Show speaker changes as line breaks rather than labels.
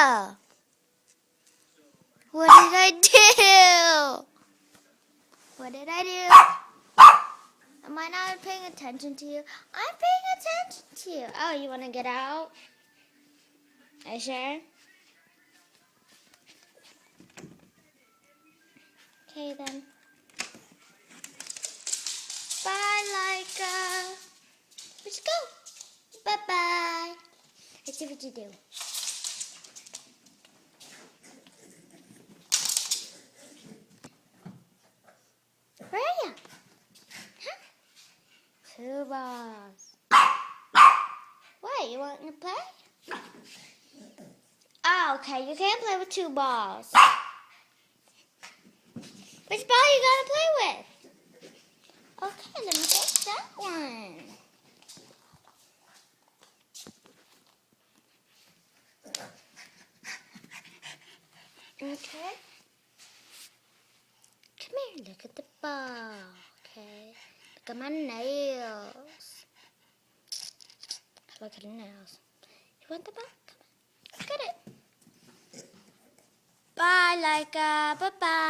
Laika! What did I do? What did I do? Am I not paying attention to you? I'm paying attention to you. Oh, you want to get out? Are you sure? Okay, then. Bye, Laika. Let's go. Bye-bye. Let's see what you do. Where are you? Huh? 2 balls. What, you want to play? Oh, okay, you can't play with 2 balls. Which ball are you going to play with? Okay, let me take that one. Okay. Come here, look at the ball. Okay. Look at my nails. Look at the nails. You want the ball? Come on. Get it. Bye, Laika. Bye-bye.